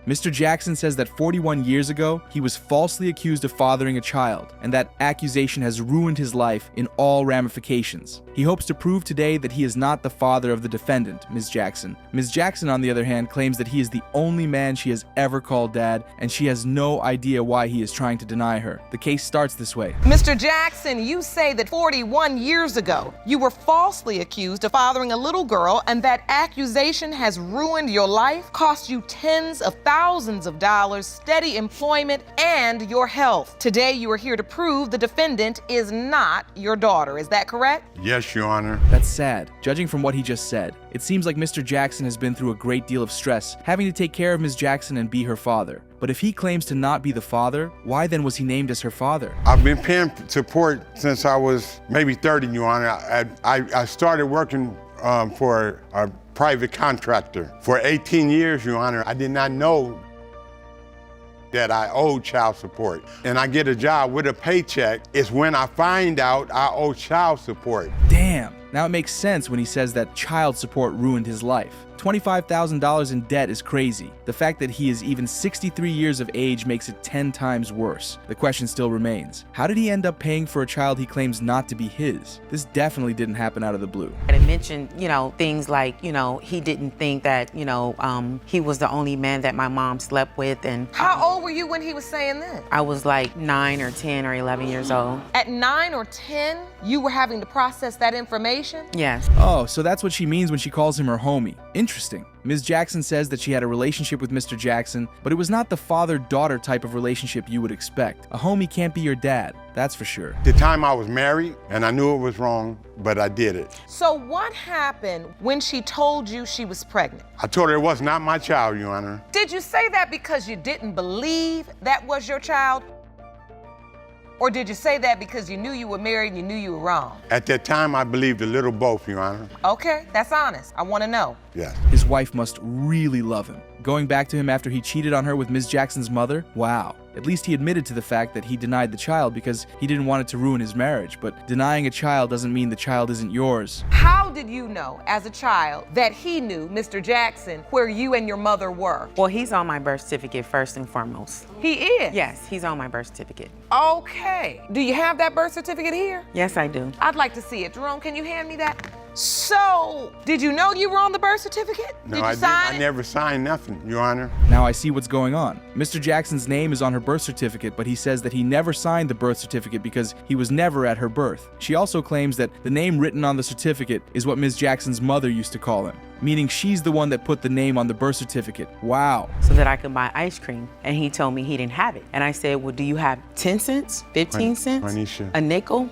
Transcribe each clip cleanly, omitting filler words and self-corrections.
Mr. Jackson says that 41 years ago, he was falsely accused of fathering a child, and that accusation has ruined his life in all ramifications. He hopes to prove today that he is not the father of the defendant, Ms. Jackson. Ms. Jackson, on the other hand, claims that he is the only man she has ever called dad, and she has no idea why he is trying to deny her. The case starts this way. Mr. Jackson, you say that 41 years ago, you were falsely accused of fathering a little girl, and that accusation has ruined your life, cost you tens of thousands of dollars, steady employment, and your health. Today, you are here to prove the defendant is not your daughter. Is that correct? Yes, Your Honor. That's sad. Judging from what he just said, it seems like Mr. Jackson has been through a great deal of stress, having to take care of Ms. Jackson and be her father. But if he claims to not be the father, why then was he named as her father? I've been paying support since I was maybe 30, Your Honor. I started working for a private contractor for 18 years, Your Honor. I did not know that I owed child support. And I get a job with a paycheck. It's when I find out I owe child support. Damn. Now it makes sense when he says that child support ruined his life. $25,000 in debt is crazy. The fact that he is even 63 years of age makes it 10 times worse. The question still remains. How did he end up paying for a child he claims not to be his? This definitely didn't happen out of the blue. And it mentioned, things like, he didn't think that, he was the only man that my mom slept with. And How old were you when he was saying this? I was like 9 or 10 or 11 years old. At 9 or 10, you were having to process that information? Yes. Oh, so that's what she means when she calls him her homie. Interesting. Ms. Jackson says that she had a relationship with Mr. Jackson, but it was not the father-daughter type of relationship you would expect. A homie can't be your dad, that's for sure. The time I was married, and I knew it was wrong, but I did it. So what happened when she told you she was pregnant? I told her it was not my child, Your Honor. Did you say that because you didn't believe that was your child? Or did you say that because you knew you were married and you knew you were wrong? At that time, I believed a little both, Your Honor. Okay, that's honest. I want to know. Yes. His wife must really love him. Going back to him after he cheated on her with Ms. Jackson's mother? Wow. At least he admitted to the fact that he denied the child because he didn't want it to ruin his marriage. But denying a child doesn't mean the child isn't yours. How did you know as a child that he knew, Mr. Jackson, where you and your mother were? Well, he's on my birth certificate first and foremost. He is? Yes, he's on my birth certificate. Okay. Do you have that birth certificate here? Yes, I do. I'd like to see it. Jerome, can you hand me that? So, did you know you were on the birth certificate? No, did you I sign didn't. I it? never signed nothing, Your Honor. Now I see what's going on. Mr. Jackson's name is on her birth certificate, but he says that he never signed the birth certificate because he was never at her birth. She also claims that the name written on the certificate is what Ms. Jackson's mother used to call him, meaning she's the one that put the name on the birth certificate. Wow. So that I could buy ice cream. And he told me he didn't have it. And I said, well, do you have 10 cents, 15 cents, Juanisha. a nickel?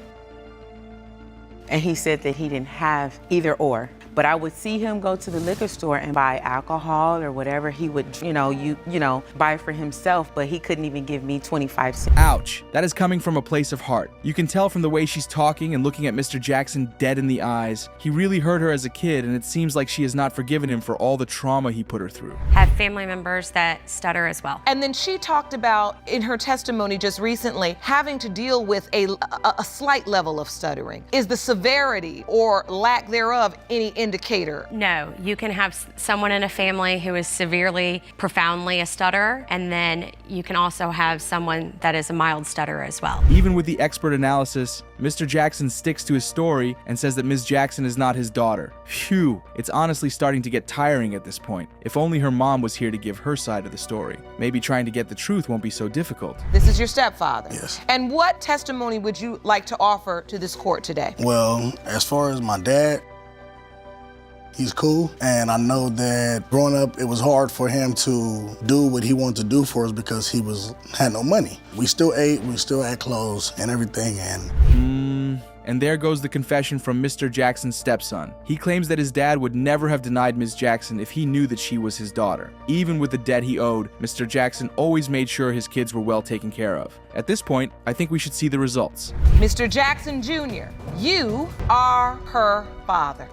And he said that he didn't have either or. But I would see him go to the liquor store and buy alcohol or whatever he would, buy for himself, but he couldn't even give me 25 cents. Ouch. That is coming from a place of heart. You can tell from the way she's talking and looking at Mr. Jackson dead in the eyes. He really hurt her as a kid, and it seems like she has not forgiven him for all the trauma he put her through. Have family members that stutter as well. And then she talked about, in her testimony just recently, having to deal with a slight level of stuttering. Is the severity or lack thereof any indicator? No, you can have someone in a family who is severely, profoundly a stutterer, and then you can also have someone that is a mild stutterer as well. Even with the expert analysis, Mr. Jackson sticks to his story and says that Ms. Jackson is not his daughter. Phew, it's honestly starting to get tiring at this point. If only her mom was here to give her side of the story. Maybe trying to get the truth won't be so difficult. This is your stepfather? Yes. And what testimony would you like to offer to this court today? Well, as far as my dad, he's cool, and I know that growing up, it was hard for him to do what he wanted to do for us because he had no money. We still ate, we still had clothes and everything, And there goes the confession from Mr. Jackson's stepson. He claims that his dad would never have denied Ms. Jackson if he knew that she was his daughter. Even with the debt he owed, Mr. Jackson always made sure his kids were well taken care of. At this point, I think we should see the results. Mr. Jackson Jr., you are her father.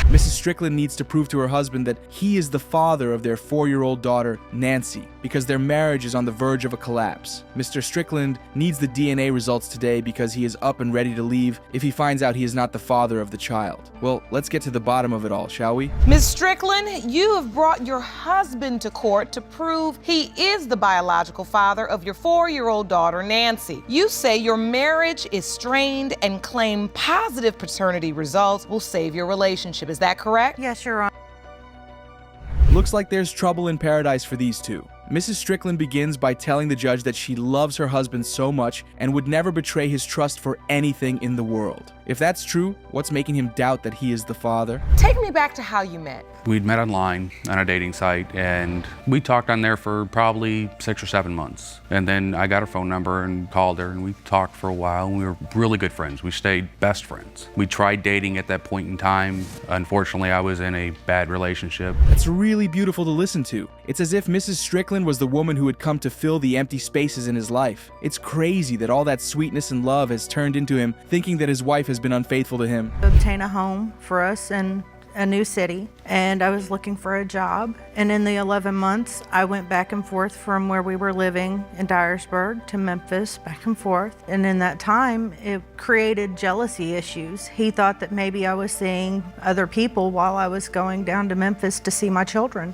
Mrs. Strickland needs to prove to her husband that he is the father of their 4-year-old daughter, Nancy, because their marriage is on the verge of a collapse. Mr. Strickland needs the DNA results today because he is up and ready to leave if he finds out he is not the father of the child. Well, let's get to the bottom of it all, shall we? Ms. Strickland, you have brought your husband to court to prove he is the biological father of your 4-year-old daughter, Nancy. You say your marriage is strained and claim positive paternity results will save your relationship. Is that correct? Yes, Your Honor. Looks like there's trouble in paradise for these two. Mrs. Strickland begins by telling the judge that she loves her husband so much and would never betray his trust for anything in the world. If that's true, what's making him doubt that he is the father? Take me back to how you met. We'd met online on a dating site, and we talked on there for probably 6 or 7 months. And then I got her phone number and called her, and we talked for a while, and we were really good friends. We stayed best friends. We tried dating at that point in time. Unfortunately, I was in a bad relationship. That's really beautiful to listen to. It's as if Mrs. Strickland was the woman who had come to fill the empty spaces in his life. It's crazy that all that sweetness and love has turned into him thinking that his wife has been unfaithful to him. Obtain a home for us in a new city, and I was looking for a job. And in the 11 months, I went back and forth from where we were living in Dyersburg to Memphis, back and forth. And in that time, it created jealousy issues. He thought that maybe I was seeing other people while I was going down to Memphis to see my children.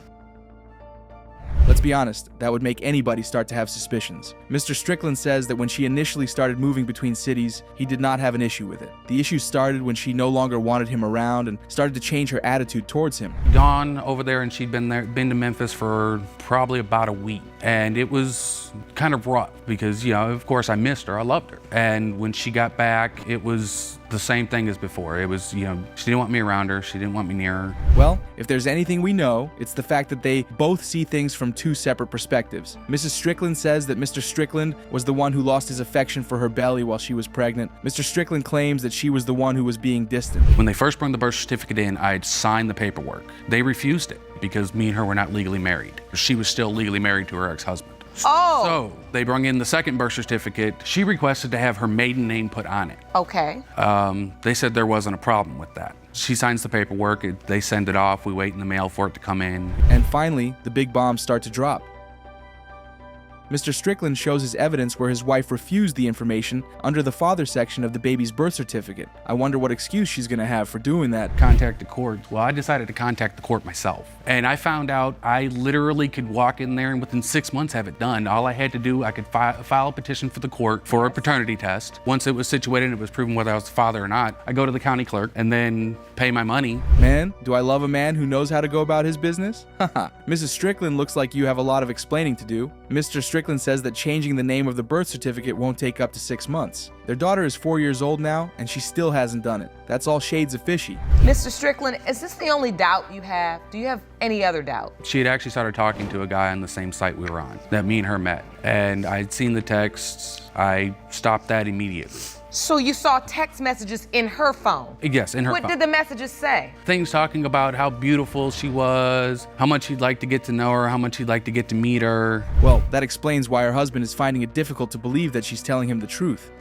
Let's be honest, that would make anybody start to have suspicions. Mr. Strickland says that when she initially started moving between cities, he did not have an issue with it. The issue started when she no longer wanted him around and started to change her attitude towards him. Gone over there, and she'd been to Memphis for probably about a week. And it was kind of rough because, of course I missed her, I loved her. And when she got back, it was the same thing as before. It was, she didn't want me around her, she didn't want me near her. Well, if there's anything we know, it's the fact that they both see things from two separate perspectives. Mrs. Strickland says that Mr. Strickland was the one who lost his affection for her belly while she was pregnant. Mr. Strickland claims that she was the one who was being distant. When they first brought the birth certificate in, I had signed the paperwork. They refused it because me and her were not legally married. She was still legally married to her ex-husband. Oh. So they brought in the second birth certificate. She requested to have her maiden name put on it. Okay. They said there wasn't a problem with that. She signs the paperwork, they send it off, we wait in the mail for it to come in. And finally, the big bombs start to drop. Mr. Strickland shows his evidence where his wife refused the information under the father section of the baby's birth certificate. I wonder what excuse she's gonna have for doing that. Contact the court. Well, I decided to contact the court myself. And I found out I literally could walk in there and within 6 months have it done. All I had to do, I could file a petition for the court for a paternity test. Once it was situated and it was proven whether I was the father or not, I go to the county clerk and then pay my money. Man, do I love a man who knows how to go about his business? Haha. Mrs. Strickland looks like you have a lot of explaining to do. Mr. Strickland says that changing the name of the birth certificate won't take up to 6 months. Their daughter is 4 years old now, and she still hasn't done it. That's all shades of fishy. Mr. Strickland, is this the only doubt you have? Do you have any other doubt? She had actually started talking to a guy on the same site we were on, that me and her met. And I'd seen the texts. I stopped that immediately. So you saw text messages in her phone? Yes, in her What phone. did the messages say? Things talking about how beautiful she was, how much he'd like to get to know her, how much he'd like to get to meet her. Well, that explains why her husband is finding it difficult to believe that she's telling him the truth.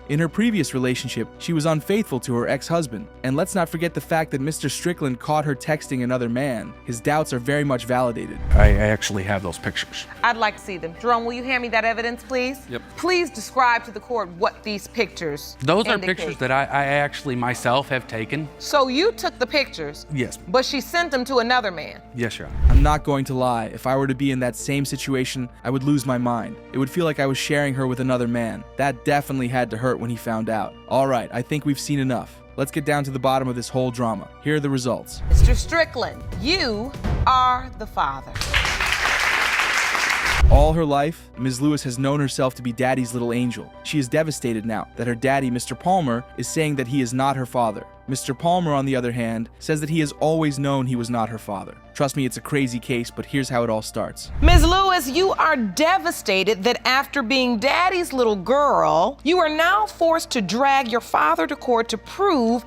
In her previous relationship, she was unfaithful to her ex-husband. And let's not forget the fact that Mr. Strickland caught her texting another man. His doubts are very much validated. I actually have those pictures. I'd like to see them. Jerome, will you hand me that evidence, please? Yep. Please describe to the court what these pictures Those are indicate. pictures that I actually myself have taken. So you took the pictures, Yes. but she sent them to another man. Yes, Your Honor. I'm not going to lie. If I were to be in that same situation, I would lose my mind. It would feel like I was sharing her with another man. That definitely had to hurt when he found out. All right, I think we've seen enough. Let's get down to the bottom of this whole drama. Here are the results. Mr. Strickland, you are the father. All her life, Ms. Lewis has known herself to be Daddy's little angel. She is devastated now that her daddy, Mr. Palmer, is saying that he is not her father. Mr. Palmer, on the other hand, says that he has always known he was not her father. Trust me, it's a crazy case, but here's how it all starts. Ms. Lewis, you are devastated that after being Daddy's little girl, you are now forced to drag your father to court to prove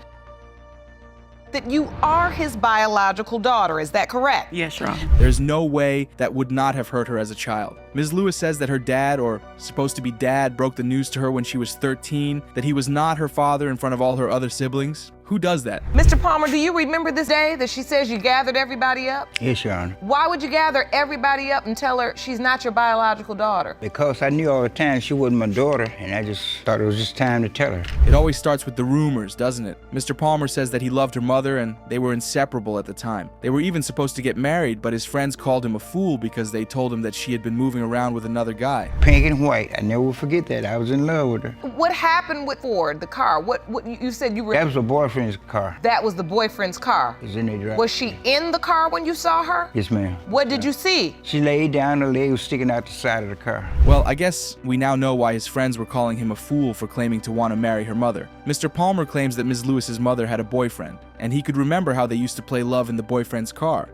that you are his biological daughter. Is that correct? Yes, Your Honor. There's no way that would not have hurt her as a child. Ms. Lewis says that her dad, or supposed to be dad, broke the news to her when she was 13, that he was not her father in front of all her other siblings. Who does that? Mr. Palmer, do you remember this day that she says you gathered everybody up? Yes, Your Honor. Why would you gather everybody up and tell her she's not your biological daughter? Because I knew all the time she wasn't my daughter, and I just thought it was just time to tell her. It always starts with the rumors, doesn't it? Mr. Palmer says that he loved her mother and they were inseparable at the time. They were even supposed to get married, but his friends called him a fool because they told him that she had been moving around with another guy. Pink and white. I never will forget that. I was in love with her. What happened with Ford, the car? What you said you were... That was her boyfriend's car. That was the boyfriend's car. He's in there driving. Was she in the car when you saw her? Yes, ma'am. What did you see? She laid down, her leg was sticking out the side of the car. Well, I guess we now know why his friends were calling him a fool for claiming to want to marry her mother. Mr. Palmer claims that Ms. Lewis's mother had a boyfriend, and he could remember how they used to play love in the boyfriend's car.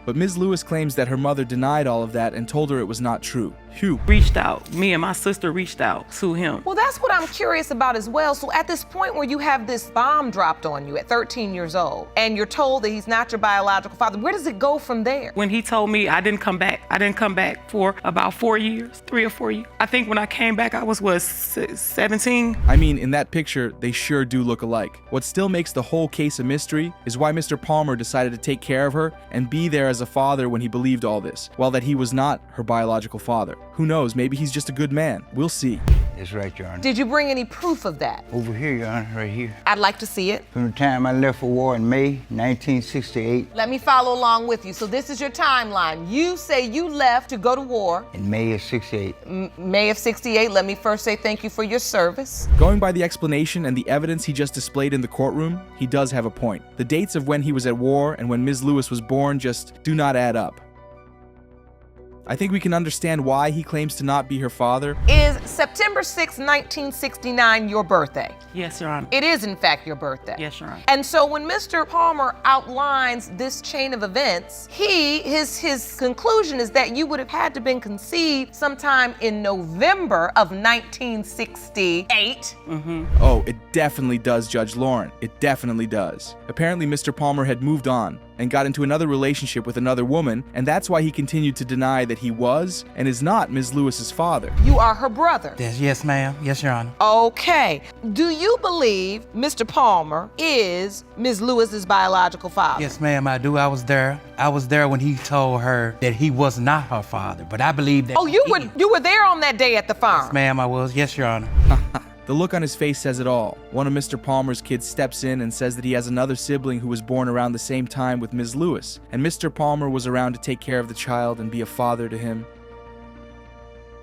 But Ms. Lewis claims that her mother denied all of that and told her it was not true. Phew. Reached out. Me and my sister reached out to him. Well, that's what I'm curious about as well. So at this point where you have this bomb dropped on you at 13 years old, and you're told that he's not your biological father, where does it go from there? When he told me I didn't come back for about 4 years, 3 or 4 years. I think when I came back, I was, 17? I mean, in that picture, they sure do look alike. What still makes the whole case a mystery is why Mr. Palmer decided to take care of her and be there as a father when he believed all this, while that he was not her biological father. Who knows, maybe he's just a good man. We'll see. That's right, Your Honor. Did you bring any proof of that? Over here, Your Honor, right here. I'd like to see it. From the time I left for war in May 1968. Let me follow along with you. So this is your timeline. You say you left to go to war. In May of 68. May of 68. Let me first say thank you for your service. Going by the explanation and the evidence he just displayed in the courtroom, he does have a point. The dates of when he was at war and when Ms. Lewis was born just do not add up. I think we can understand why he claims to not be her father. Is September 6, 1969 your birthday? Yes, Your Honor. It is, in fact, your birthday. Yes, Your Honor. And so when Mr. Palmer outlines this chain of events, his conclusion is that you would have had to been conceived sometime in November of 1968. Oh, it definitely does, Judge Lauren. It definitely does. Apparently, Mr. Palmer had moved on and got into another relationship with another woman, and that's why he continued to deny that he was and is not Ms. Lewis's father. You are her brother. Yes, ma'am. Yes, Your Honor. Okay. Do you believe Mr. Palmer is Ms. Lewis's biological father? Yes, ma'am, I do. I was there. I was there when he told her that he was not her father, but I believe that. Oh, you were there on that day at the farm? Yes, ma'am, I was. Yes, Your Honor. The look on his face says it all. One of Mr. Palmer's kids steps in and says that he has another sibling who was born around the same time with Ms. Lewis, and Mr. Palmer was around to take care of the child and be a father to him.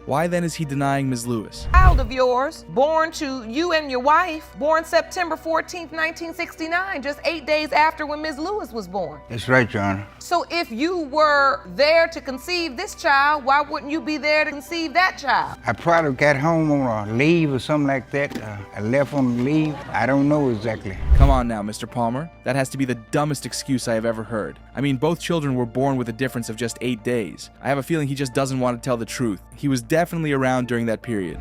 Why then is he denying Ms. Lewis? Child of yours, born to you and your wife, born September 14th, 1969, just 8 days after when Ms. Lewis was born. That's right, Your Honor. So if you were there to conceive this child, why wouldn't you be there to conceive that child? I probably got home on a leave or something like that. I left on leave. I don't know exactly. Come on now, Mr. Palmer. That has to be the dumbest excuse I have ever heard. I mean, both children were born with a difference of just 8 days. I have a feeling he just doesn't want to tell the truth. He was definitely around during that period.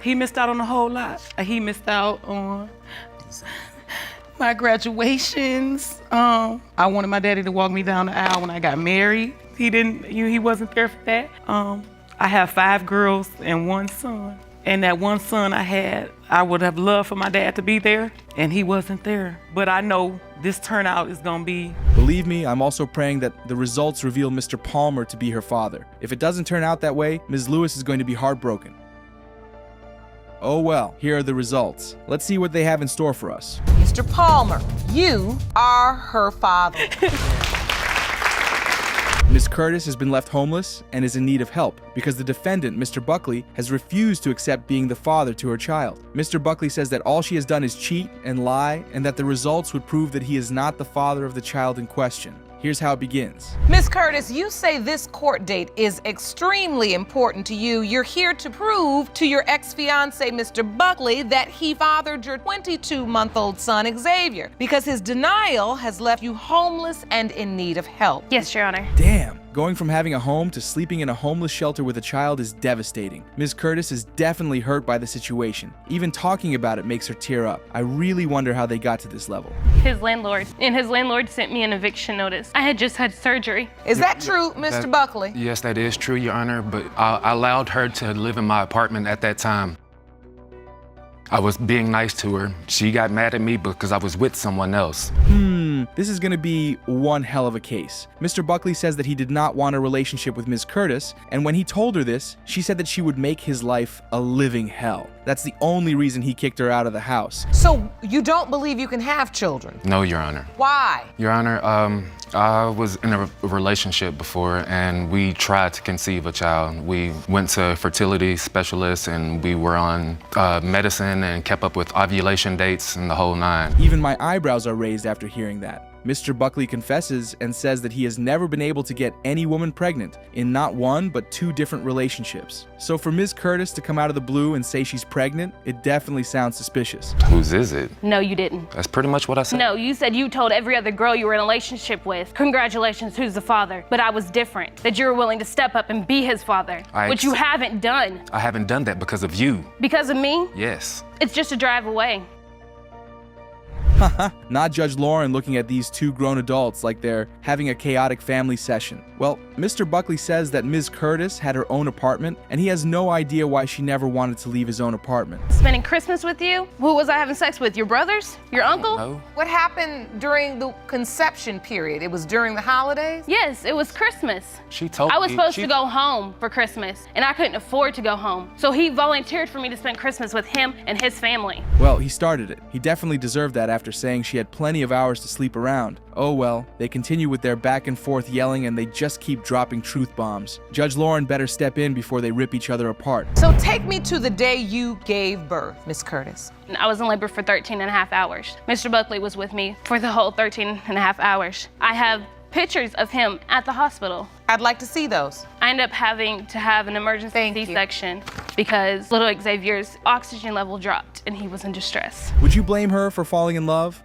He missed out on a whole lot. He missed out on my graduations. I wanted my daddy to walk me down the aisle when I got married. He wasn't there for that. I have 5 girls and 1 son. And that 1 son I would have loved for my dad to be there, and he wasn't there. But I know this turnout is gonna be... Believe me, I'm also praying that the results reveal Mr. Palmer to be her father. If it doesn't turn out that way, Ms. Lewis is going to be heartbroken. Oh well, here are the results. Let's see what they have in store for us. Mr. Palmer, you are her father. Ms. Curtis has been left homeless and is in need of help because the defendant, Mr. Buckley, has refused to accept being the father to her child. Mr. Buckley says that all she has done is cheat and lie, and that the results would prove that he is not the father of the child in question. Here's how it begins. Ms. Curtis, you say this court date is extremely important to you. You're here to prove to your ex-fiance, Mr. Buckley, that he fathered your 22-month-old son, Xavier, because his denial has left you homeless and in need of help. Yes, Your Honor. Damn. Going from having a home to sleeping in a homeless shelter with a child is devastating. Ms. Curtis is definitely hurt by the situation. Even talking about it makes her tear up. I really wonder how they got to this level. His landlord sent me an eviction notice. I had just had surgery. Is that true, Mr. Buckley? Yes, that is true, Your Honor, but I allowed her to live in my apartment at that time. I was being nice to her. She got mad at me because I was with someone else. This is gonna be one hell of a case. Mr. Buckley says that he did not want a relationship with Ms. Curtis, and when he told her this, she said that she would make his life a living hell. That's the only reason he kicked her out of the house. So you don't believe you can have children? No, Your Honor. Why? Your Honor, I was in a relationship before and we tried to conceive a child. We went to fertility specialists and we were on medicine and kept up with ovulation dates and the whole nine. Even my eyebrows are raised after hearing that. Mr. Buckley confesses and says that he has never been able to get any woman pregnant in not one, but 2 different relationships. So for Ms. Curtis to come out of the blue and say she's pregnant, it definitely sounds suspicious. Whose is it? No, you didn't. That's pretty much what I said. No, you said you told every other girl you were in a relationship with, congratulations, who's the father? But I was different, that you were willing to step up and be his father, which you haven't done. I haven't done that because of you. Because of me? Yes. It's just a drive away. Not Judge Lauren looking at these 2 grown adults like they're having a chaotic family session. Well, Mr. Buckley says that Ms. Curtis had her own apartment, and he has no idea why she never wanted to leave his own apartment. Spending Christmas with you? Who was I having sex with? Your brothers? Your uncle? No. What happened during the conception period? It was during the holidays? Yes, it was Christmas. She told me. I was supposed to go home for Christmas, and I couldn't afford to go home. So he volunteered for me to spend Christmas with him and his family. Well, he started it. He definitely deserved that after saying she had plenty of hours to sleep around. Oh well, they continue with their back and forth yelling and they just keep dropping truth bombs. Judge Lauren better step in before they rip each other apart. So take me to the day you gave birth, Miss Curtis. I was in labor for 13 and a half hours. Mr. Buckley was with me for the whole 13 and a half hours. I have pictures of him at the hospital. I'd like to see those. I ended up having to have an emergency C-section because little Xavier's oxygen level dropped and he was in distress. Would you blame her for falling in love?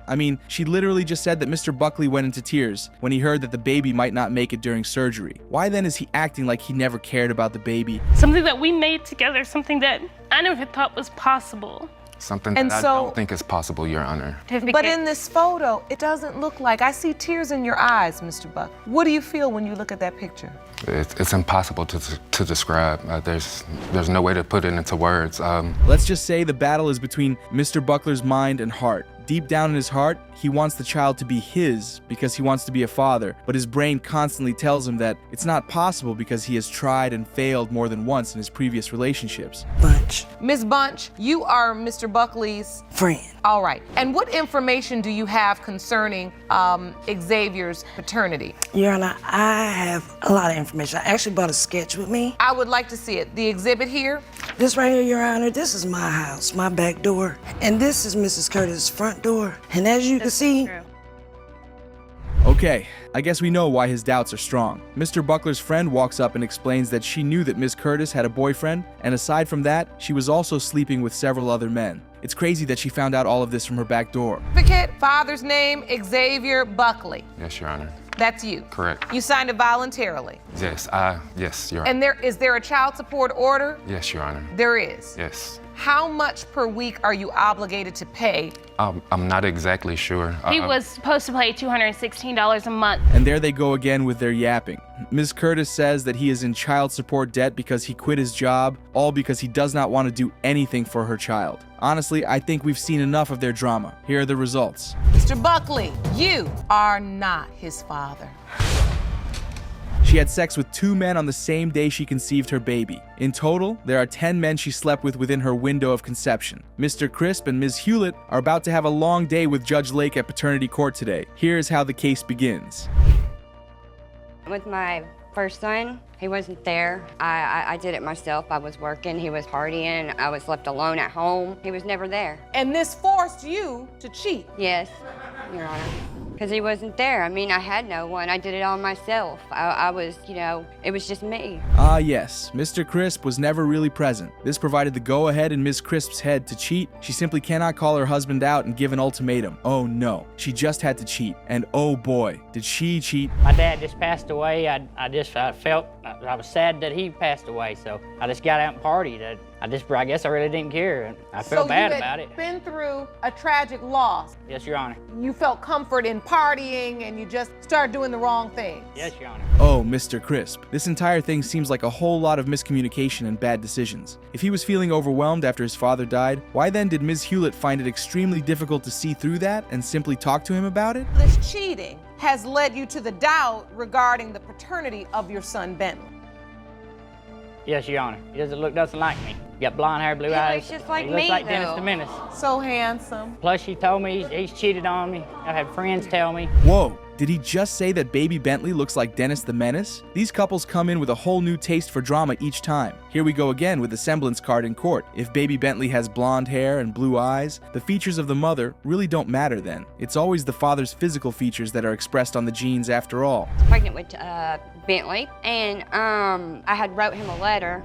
I mean, she literally just said that Mr. Buckley went into tears when he heard that the baby might not make it during surgery. Why then is he acting like he never cared about the baby? Something that we made together, something that I never thought was possible. Something that I don't think is possible, Your Honor. But in this photo, it doesn't look like. I see tears in your eyes, Mr. Buck. What do you feel when you look at that picture? It's impossible to describe. There's no way to put it into words. Let's just say the battle is between Mr. Buckler's mind and heart. Deep down in his heart, he wants the child to be his because he wants to be a father, but his brain constantly tells him that it's not possible because he has tried and failed more than once in his previous relationships. Bunch. Miss Bunch, you are Mr. Buckley's friend. All right. And what information do you have concerning Xavier's paternity? Your Honor, I have a lot of information. I actually brought a sketch with me. I would like to see it. The exhibit here? This right here, Your Honor, this is my house, my back door. And this is Mrs. Curtis' front door. And as you can see... Okay, I guess we know why his doubts are strong. Mr. Buckler's friend walks up and explains that she knew that Miss Curtis had a boyfriend, and aside from that, she was also sleeping with several other men. It's crazy that she found out all of this from her back door. Certificate, father's name, Xavier Buckley. Yes, Your Honor. That's you. Correct. You signed it voluntarily. Yes, yes, Your Honor. And is there a child support order? Yes, Your Honor. There is. Yes. How much per week are you obligated to pay? I'm not exactly sure. He was supposed to pay $216 a month. And there they go again with their yapping. Ms. Curtis says that he is in child support debt because he quit his job, all because he does not want to do anything for her child. Honestly, I think we've seen enough of their drama. Here are the results. Mr. Buckley, you are not his father. She had sex with 2 men on the same day she conceived her baby. In total, there are 10 men she slept with within her window of conception. Mr. Crisp and Ms. Hewlett are about to have a long day with Judge Lake at paternity court today. Here's how the case begins. With my first son, he wasn't there. I did it myself. I was working, he was partying, I was left alone at home. He was never there. And this forced you to cheat? Yes, Your Honor. Because he wasn't there. I mean, I had no one. I did it all myself. I was, it was just me. Ah yes, Mr. Crisp was never really present. This provided the go-ahead in Ms. Crisp's head to cheat. She simply cannot call her husband out and give an ultimatum. Oh no, she just had to cheat. And oh boy, did she cheat. My dad just passed away. I felt, I was sad that he passed away, so I just got out and partied. I guess I really didn't care. I felt bad about it. So you had been through a tragic loss. Yes, Your Honor. You felt comfort in partying and you just started doing the wrong things. Yes, Your Honor. Oh, Mr. Crisp. This entire thing seems like a whole lot of miscommunication and bad decisions. If he was feeling overwhelmed after his father died, why then did Ms. Hewlett find it extremely difficult to see through that and simply talk to him about it? This cheating has led you to the doubt regarding the paternity of your son, Bentley. Yes, Your Honor. He doesn't look nothing like me. Got blonde hair, blue He eyes. looks just like he looks me, like Dennis though. the Menace. So handsome. Plus, she told me he's cheated on me. I've had friends tell me. Whoa, did he just say that baby Bentley looks like Dennis the Menace? These couples come in with a whole new taste for drama each time. Here we go again with the semblance card in court. If baby Bentley has blonde hair and blue eyes, the features of the mother really don't matter then. It's always the father's physical features that are expressed on the genes after all. Pregnant with Bentley, and I had wrote him a letter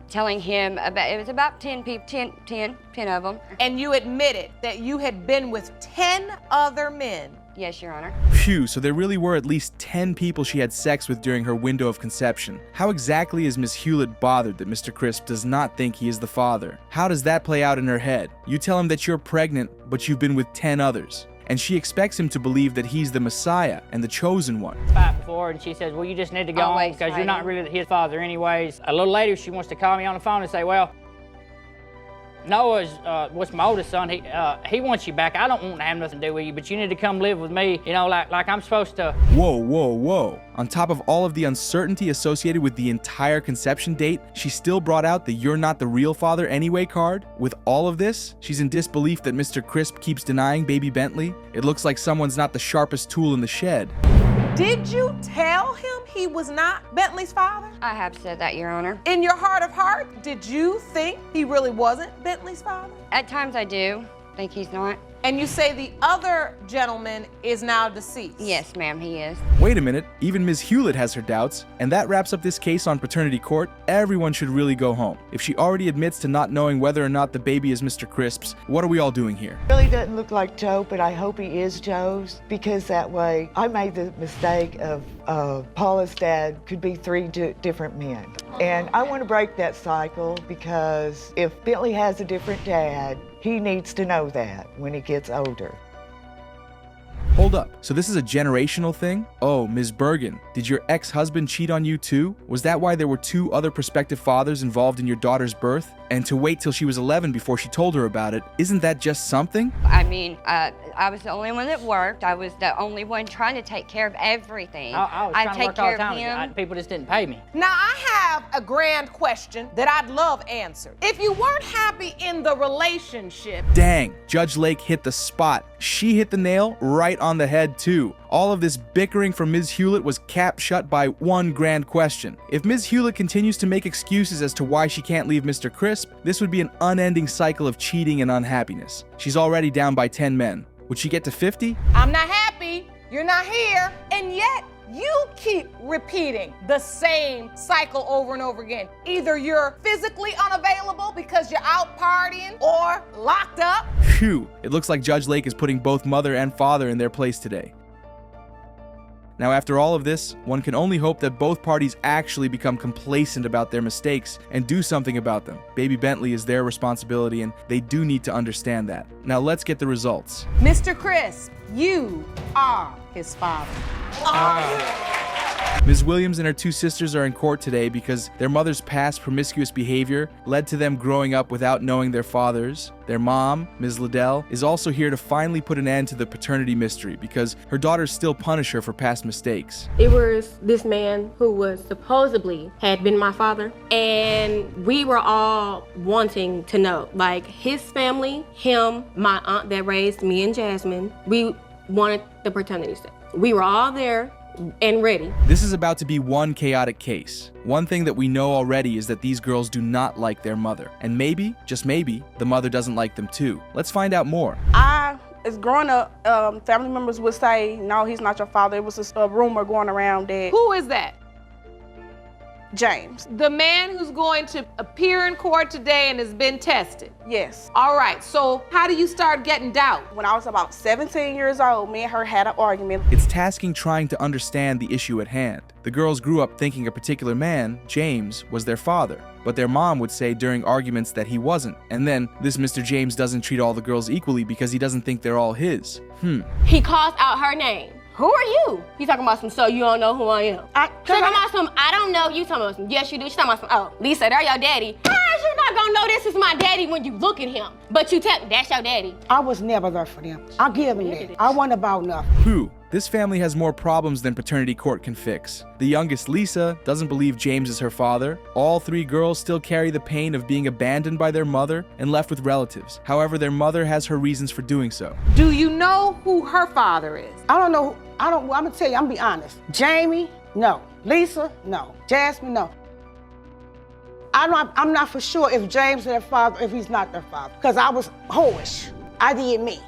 telling him about, it was about 10 people, 10 of them. And you admitted that you had been with 10 other men. Yes, Your Honor. Phew, so there really were at least 10 people she had sex with during her window of conception. How exactly is Miss Hewlett bothered that Mr. Crisp does not think he is the father? How does that play out in her head? You tell him that you're pregnant, but you've been with 10 others. And she expects him to believe that he's the Messiah and the chosen one. Fight before, and she says, well, you just need to go home Always because you're not really his father anyways. A little later, she wants to call me on the phone and say, well, Noah's, what's my oldest son, he wants you back. I don't want to have nothing to do with you, but you need to come live with me, you know, like I'm supposed to. Whoa, whoa, whoa. On top of all of the uncertainty associated with the entire conception date, she still brought out the "you're not the real father anyway" card. With all of this, she's in disbelief that Mr. Crisp keeps denying baby Bentley. It looks like someone's not the sharpest tool in the shed. Did you tell him he was not Bentley's father? I have said that, Your Honor. In your heart of hearts, did you think he really wasn't Bentley's father? At times I do think he's not. And you say the other gentleman is now deceased? Yes, ma'am, he is. Wait a minute, even Ms. Hewlett has her doubts, and that wraps up this case on paternity court. Everyone should really go home. If she already admits to not knowing whether or not the baby is Mr. Crisp's, what are we all doing here? Really doesn't look like Joe, but I hope he is Joe's, because that way I made the mistake of Paula's dad could be 3 different men. And I want to break that cycle, because if Bentley has a different dad, he needs to know that when he gets older. Hold up, so this is a generational thing? Oh, Ms. Bergen, did your ex-husband cheat on you too? Was that why there were 2 other prospective fathers involved in your daughter's birth? And to wait till she was 11 before she told her about it, isn't that just something? I mean, I was the only one that worked. I was the only one trying to take care of everything. I was trying to work all the time. Him. People just didn't pay me. Now, I have a grand question that I'd love answered. If you weren't happy in the relationship... Dang, Judge Lake hit the spot. She hit the nail right on the head too. All of this bickering from Ms. Hewlett was capped shut by one grand question. If Ms. Hewlett continues to make excuses as to why she can't leave Mr. Crisp, this would be an unending cycle of cheating and unhappiness. She's already down by 10 men. Would she get to 50? I'm not happy, you're not here, and yet you keep repeating the same cycle over and over again. Either you're physically unavailable because you're out partying or locked up. Phew, it looks like Judge Lake is putting both mother and father in their place today. Now, after all of this, one can only hope that both parties actually become complacent about their mistakes and do something about them. Baby Bentley is their responsibility, and they do need to understand that. Now, let's get the results. Mr. Crisp, you are his father. Ms. Williams and her 2 sisters are in court today because their mother's past promiscuous behavior led to them growing up without knowing their fathers. Their mom, Ms. Liddell, is also here to finally put an end to the paternity mystery because her daughters still punish her for past mistakes. It was this man who was supposedly had been my father, and we were all wanting to know, like his family, him, my aunt that raised me and Jasmine, we wanted the paternity test. We were all there and ready. This is about to be one chaotic case. One thing that we know already is that these girls do not like their mother. And maybe, just maybe, the mother doesn't like them too. Let's find out more. As growing up, family members would say, no, he's not your father. It was a rumor going around that. Who is that? James. The man who's going to appear in court today and has been tested? Yes. All right, so how do you start getting doubt? When I was about 17 years old, me and her had an argument. It's tasking trying to understand the issue at hand. The girls grew up thinking a particular man, James, was their father. But their mom would say during arguments that he wasn't. And then, this Mr. James doesn't treat all the girls equally because he doesn't think they're all his. He calls out her name. Who are you? You talking about some, so you don't know who I am? Talking about some, I don't know. You talking about some, yes you do. She talking about some, oh, Lisa, they're your daddy. How is you not gonna know this is my daddy when you look at him? But you tell me, that's your daddy. I was never there for them. I give them that. I wasn't about nothing. Who? This family has more problems than paternity court can fix. The youngest, Lisa, doesn't believe James is her father. All three girls still carry the pain of being abandoned by their mother and left with relatives. However, their mother has her reasons for doing so. Do you know who her father is? I don't know. I'm gonna tell you, I'm gonna be honest. Jamie, no. Lisa, no. Jasmine, no. I'm not for sure if James is their father, if he's not their father. Because I was whorish. I did me.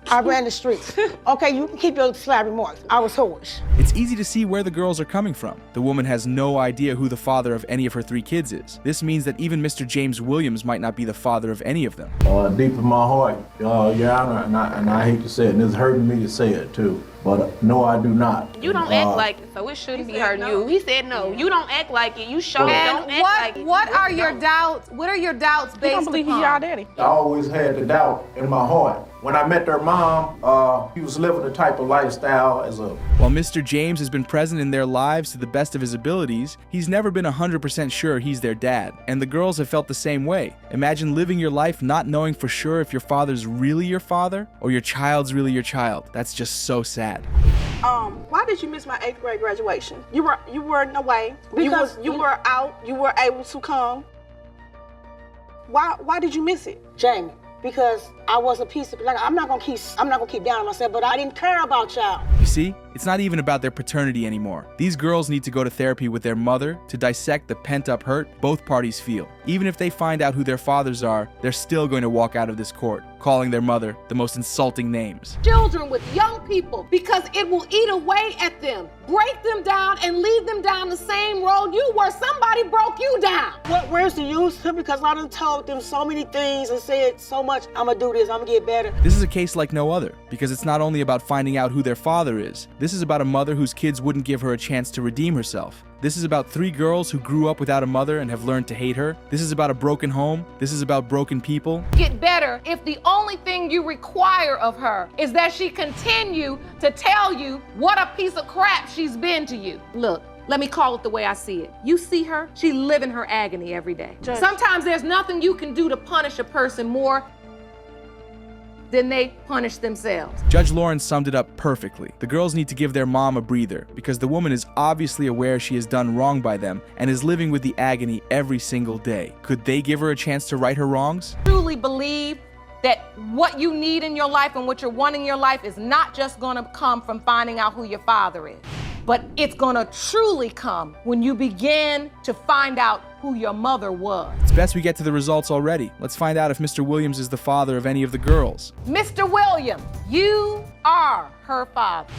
I ran the streets. Okay, you can keep your slab remarks. I was whorish. It's easy to see where the girls are coming from. The woman has no idea who the father of any of her three kids is. This means that even Mr. James Williams might not be the father of any of them. Deep in my heart, Your Honor, and I hate to say it, and it's hurting me to say it too, but no, I do not. You don't act like it, so it shouldn't be hurting you. He said no. You don't act like it. You sure don't act like it. What are your doubts? What are your doubts based don't believe he's upon? your daddy. I always had the doubt in my heart. When I met their mom, he was living a type of lifestyle as a... While Mr. James has been present in their lives to the best of his abilities, he's never been 100% sure he's their dad. And the girls have felt the same way. Imagine living your life not knowing for sure if your father's really your father or your child's really your child. That's just so sad. Why did you miss my 8th grade graduation? You weren't away. Because you were out. You were able to come. Why did you miss it? Jamie, because I was a piece of, like, I'm not gonna keep down on myself, but I didn't care about y'all. You see, it's not even about their paternity anymore. These girls need to go to therapy with their mother to dissect the pent-up hurt both parties feel. Even if they find out who their fathers are, they're still going to walk out of this court, calling their mother the most insulting names. Children with young people, because it will eat away at them, break them down and lead them down the same road you were. Somebody broke you down. Where's the use? Because I done told them so many things and said so much, I'm gonna do this, I'm gonna get better. This is a case like no other, because it's not only about finding out who their father is. This is about a mother whose kids wouldn't give her a chance to redeem herself. This is about three girls who grew up without a mother and have learned to hate her. This is about a broken home. This is about broken people. Get better if the only thing you require of her is that she continue to tell you what a piece of crap she's been to you. Look, let me call it the way I see it. You see her, she living her agony every day. Judge. Sometimes there's nothing you can do to punish a person more than they punish themselves. Judge Lawrence summed it up perfectly. The girls need to give their mom a breather because the woman is obviously aware she has done wrong by them and is living with the agony every single day. Could they give her a chance to right her wrongs? Truly believe that what you need in your life and what you're wanting in your life is not just gonna come from finding out who your father is, but it's gonna truly come when you begin to find out who your mother was. It's best we get to the results already. Let's find out if Mr. Williams is the father of any of the girls. Mr. Williams, you are her father.